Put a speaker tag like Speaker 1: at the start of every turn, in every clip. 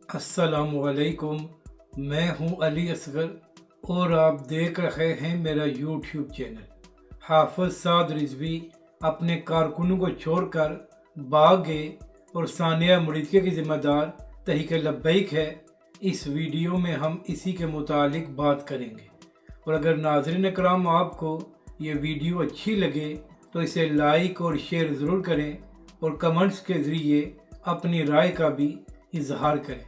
Speaker 1: अस्सलामुअलैकुम। मैं हूं अली असगर और आप देख रहे हैं मेरा यूट्यूब चैनल। हाफिज साद रिजवी अपने कारकुनों को छोड़कर भाग गए और सानिया मुरीदके की जिम्मेदार तहरीक लब्बैक है। इस वीडियो में हम इसी के मुतालिक बात करेंगे। और अगर नाज़रीन कराम आपको ये वीडियो अच्छी लगे तो इसे लाइक और शेयर ज़रूर करें और कमेंट्स के ज़रिए अपनी राय का भी इजहार करें।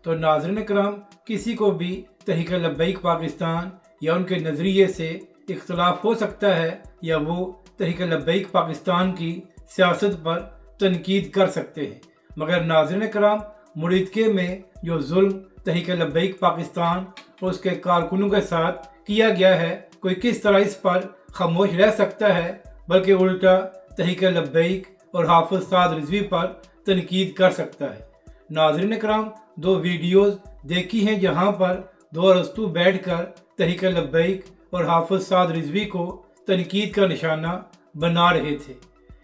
Speaker 1: तो नाज़रीन कराम, किसी को भी तहरीक लब्बैक पाकिस्तान या उनके नज़रिए से इख्तलाफ हो सकता है या वो तहरीक लब्बैक पाकिस्तान की सियासत पर तनकीद कर सकते हैं, मगर नाज़रीन कराम, मुरीदके में जो जुल्म तहरीक लब्बैक पाकिस्तान और उसके कारकुनों के साथ किया गया है, कोई किस तरह इस पर खामोश रह सकता है, बल्कि उल्टा तहरीक लब्बैक और हाफिज साद रिजवी पर तनकीद कर सकता है। नाज़रीन कराम, दो वीडियोस देखी हैं जहां पर दो अरस्तू बैठकर तहरीक लब्बैक और हाफिज साद रिजवी को तनकीद का निशाना बना रहे थे।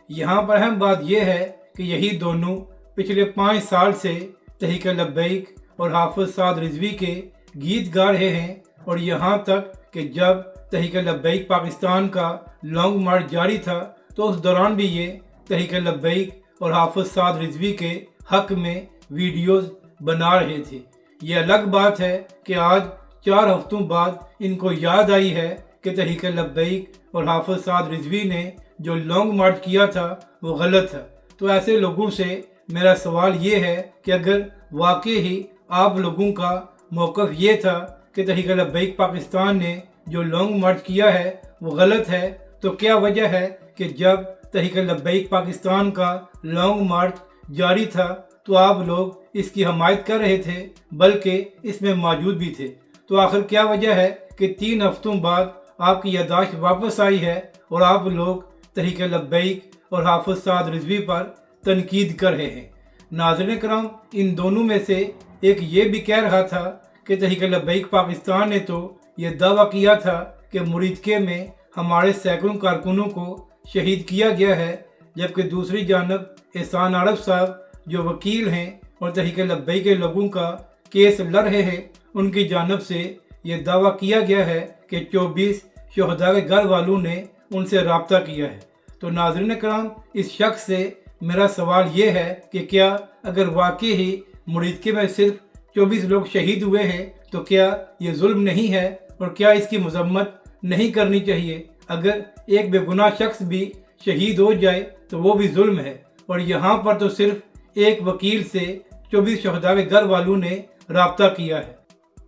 Speaker 1: यहाँ पर अहम बात यह है कि यही दोनों पिछले 5 साल से तहरीक लब्बैक और हाफिज साद रिजवी के गीत गा रहे हैं, और यहाँ तक कि जब तहरीक लब्बैक पाकिस्तान का लॉन्ग मार्च जारी था तो उस दौरान भी ये तहरीक लब्बैक और हाफिज साद रिजवी के हक में वीडियोस बना रहे थे। ये अलग बात है कि आज 4 हफ्तों बाद इनको याद आई है कि तहरीक लब्बैक और हाफिज साद रिजवी ने जो लॉन्ग मार्च किया था वो गलत था। तो ऐसे लोगों से मेरा सवाल ये है कि अगर वाकई ही आप लोगों का मौक़िफ़ ये था कि तहरीक लब्बैक पाकिस्तान ने जो लॉन्ग मार्च किया है वो गलत है, तो क्या वजह है कि जब तहरीक लब्बैक पाकिस्तान का लॉन्ग मार्च जारी था तो आप लोग इसकी हमायत कर रहे थे, बल्कि इसमें मौजूद भी थे। तो आखिर क्या वजह है कि 3 हफ्तों बाद आपकी यादाश्त वापस आई है और आप लोग तहरीक लब्बैक और हाफिज साद रिजवी पर तनकीद कर रहे हैं? नाज़रीन कराम, इन दोनों में से एक ये भी कह रहा था कि तहरीक लब्बैक पाकिस्तान ने तो ये दावा किया था कि मुरीदके में हमारे सैकड़ों कारकुनों को शहीद किया गया है, जबकि दूसरी जानब एहसान आरफ साहब जो वकील हैं और तहरीक लब्बैक के लोगों का केस लड़ रहे हैं, उनकी जानब से ये दावा किया गया है कि 24 शहदा के घर वालों ने उनसे रब्ता किया है। तो नाज़रीन कराम, इस शख्स से मेरा सवाल ये है कि क्या अगर वाकई ही मुरीदके में सिर्फ 24 लोग शहीद हुए हैं तो क्या ये जुल्म नहीं है, और क्या इसकी मजम्मत नहीं करनी चाहिए? अगर एक बेगुनाह शख्स भी शहीद हो जाए तो वो भी जुल्म है, और यहाँ पर तो सिर्फ एक वकील से 24 शहदा के घर वालों ने रब्ता किया है।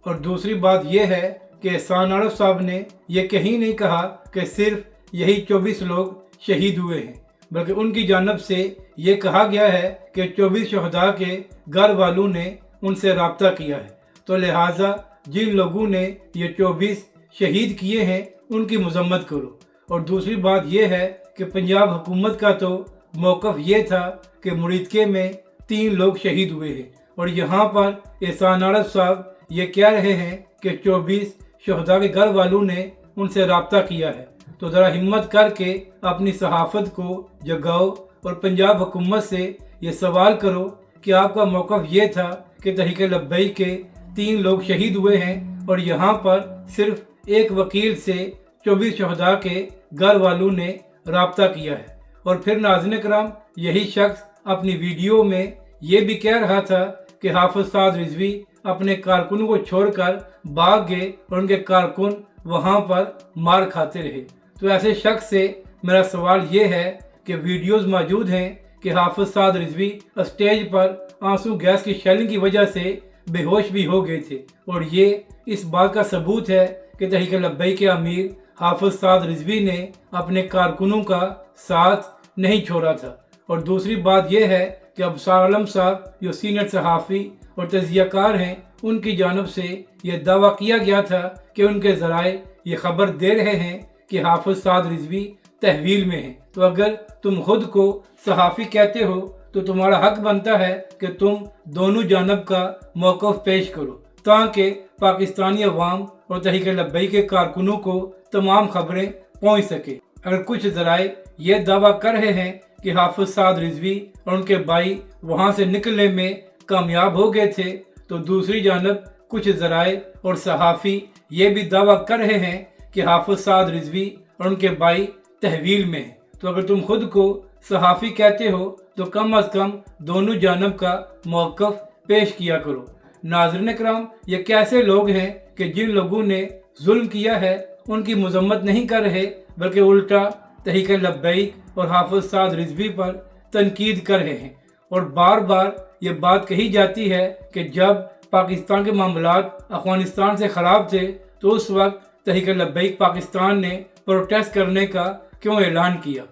Speaker 1: और दूसरी बात यह है कि एहसान आरफ साहब ने यह कहीं नहीं कहा कि सिर्फ यही 24 लोग शहीद हुए हैं, बल्कि उनकी जानब से ये कहा गया है कि 24 शहदा के घर वालों ने उनसे रब्ता किया है। तो लिहाजा जिन लोगों ने ये 24 शहीद किए हैं उनकी मजम्मत करो। और दूसरी बात यह है कि पंजाब हुकूमत का तो मौक़िफ़ ये था कि मुरीदके में 3 लोग शहीद हुए हैं, और यहाँ पर एहसान आरफ साहब ये कह रहे हैं कि 24 शहदा के घर वालों ने उनसे रब्ता किया है। तो ज़रा हिम्मत करके अपनी सहाफ़त को जगाओ और पंजाब हुकूमत से ये सवाल करो कि आपका मौक़िफ़ ये था कि तहरीक लब्बैक के 3 लोग शहीद हुए हैं, और यहाँ पर सिर्फ एक वकील से 24 शहदा के घर वालों ने रब्ता किया है। और फिर नाज़रीन कराम, यही शख्स अपनी वीडियो में ये भी कह रहा था कि हाफिज साद रिजवी अपने कारकुनों को छोड़कर भाग गए और उनके कारकुन वहाँ पर मार खाते रहे। तो ऐसे शख्स से मेरा सवाल ये है कि वीडियोस मौजूद हैं कि हाफिज साद रिजवी स्टेज पर आंसू गैस की शेलिंग की वजह से बेहोश भी हो गए थे, और ये इस बात का सबूत है कि तहरीक लब्बैक के अमीर हाफिज साद रिजवी ने अपने कारकुनों का साथ नहीं छोड़ा था। और दूसरी बात यह है कि अबसार आलम साहब जो सीनियर सहाफ़ी और तज़कियाकार हैं, उनकी जानब से यह दावा किया गया था कि उनके ज़राए ये खबर दे रहे हैं कि हाफिज साद रिजवी तहवील में हैं। तो अगर तुम खुद को सहाफ़ी कहते हो तो तुम्हारा हक बनता है कि तुम दोनों जानब का मौक़िफ़ पेश करो, ताकि पाकिस्तानी अवाम और तहरीक लब्बैक के कारकुनों को तमाम खबरें पहुँच सके। अगर कुछ ज़राए ये दावा कर रहे हैं कि हाफिज साद रिजवी और उनके भाई वहाँ से निकलने में कामयाब हो गए थे, तो दूसरी जानब कुछ ज़राए और सहाफ़ी ये भी दावा कर रहे हैं कि हाफिज साद रिजवी और उनके भाई तहवील में हैं। तो अगर तुम खुद को सहाफ़ी कहते हो तो कम अज़ कम दोनों जानब का मौक़िफ़ पेश किया करो। नाज़रीन कराम, ये कैसे लोग हैं कि जिन लोगों ने जुल्म किया है उनकी मज़म्मत नहीं कर रहे, बल्कि उल्टा तहरीक लब्बैक और हाफिज साद रिजवी पर तनकीद कर रहे हैं। और बार बार ये बात कही जाती है कि जब पाकिस्तान के मामलात अफ़गानिस्तान से ख़राब थे तो उस वक्त तहरीक लब्बैक पाकिस्तान ने प्रोटेस्ट करने का क्यों ऐलान किया।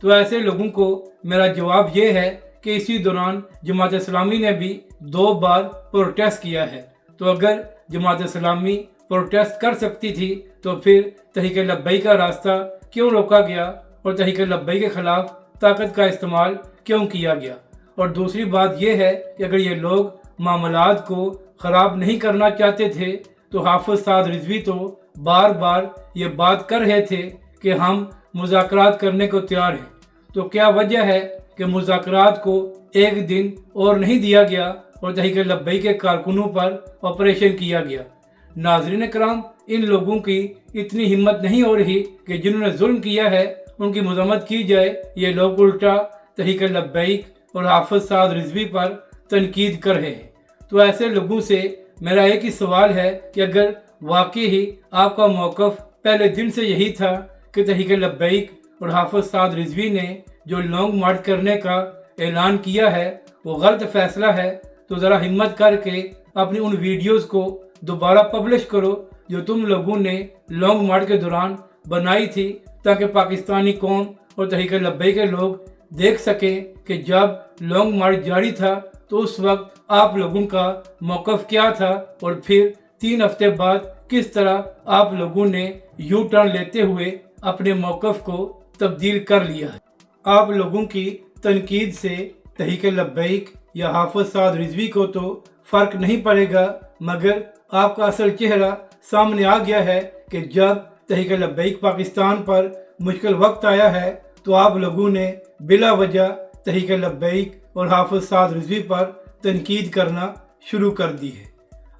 Speaker 1: तो ऐसे लोगों को मेरा जवाब ये है कि इसी दौरान जमात इस्लामी ने भी 2 बार प्रोटेस्ट किया है। तो अगर जमात इस्लामी प्रोटेस्ट कर सकती थी तो फिर तहरीक लब्बैक का रास्ता क्यों रोका गया और तहरीक लब्बैक के ख़िलाफ़ ताकत का इस्तेमाल क्यों किया गया। और दूसरी बात यह है कि अगर ये लोग मामलात को ख़राब नहीं करना चाहते थे तो हाफिज साद रिजवी तो बार बार ये बात कर रहे थे कि हम मुज़ाकरात करने को तैयार हैं। तो क्या वजह है कि मुज़ाकरात को एक दिन और नहीं दिया गया और तहरीक लब्बैक के कारकुनों पर ऑपरेशन किया गया। नाज़रीन कराम, इन लोगों की इतनी हिम्मत नहीं हो रही कि जिन्होंने जुल्म किया है उनकी मज़म्मत की जाए। ये लोग उल्टा तहरीक लब्बैक और हाफिज साद रिजवी पर तनकीद कर रहे हैं। तो ऐसे लोगों से मेरा एक ही सवाल है कि अगर वाकई ही आपका मौक़िफ़ पहले दिन से यही था कि तहरीक लब्बैक और हाफिज साद रिजवी ने जो लॉन्ग मार्च करने का ऐलान किया है वो गलत फ़ैसला है, तो ज़रा हिम्मत करके अपनी उन वीडियोस को दोबारा पब्लिश करो जो तुम लोगों ने लॉन्ग मार्च के दौरान बनाई थी, ताकि पाकिस्तानी कौम और तहरीक लब्बैक के लोग देख सकें कि जब लॉन्ग मार्च जारी था तो उस वक्त आप लोगों का मौक़िफ़ क्या था और फिर 3 हफ्ते बाद किस तरह आप लोगों ने यू टर्न लेते हुए अपने मौक़िफ़ को तब्दील कर लिया है। आप लोगों की तनकीद से तहरीक लब्बैक या हाफिज साद रिजवी को तो फ़र्क नहीं पड़ेगा, मगर आपका असल चेहरा सामने आ गया है कि जब तहरीक लब्बैक पाकिस्तान पर मुश्किल वक्त आया है तो आप लोगों ने बिला वजह तहरीक लब्बैक और हाफिज साद रिजवी पर तनकीद करना शुरू कर दी है।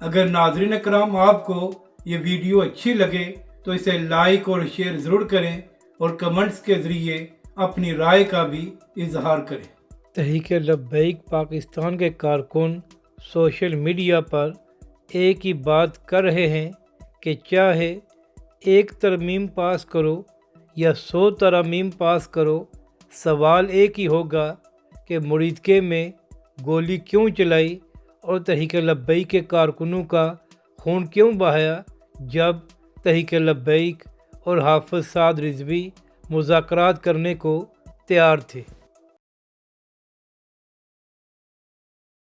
Speaker 1: अगर नाज़रीन कराम आपको ये वीडियो अच्छी लगे तो इसे लाइक और शेयर ज़रूर करें और कमेंट्स के ज़रिए अपनी राय का भी इजहार करें। तहरीक लब्बैक पाकिस्तान के कारकुन सोशल मीडिया पर एक ही बात कर रहे हैं कि चाहे एक तरमीम पास करो या 100 तरमीम पास करो, सवाल एक ही होगा कि मुरीदके में गोली क्यों चलाई और तहरीक लब्बैक के कारकुनों का खून क्यों बहाया जब तहरीक लब्बैक और हाफिज साद रिजवी मुज़ाकरात करने को तैयार थे।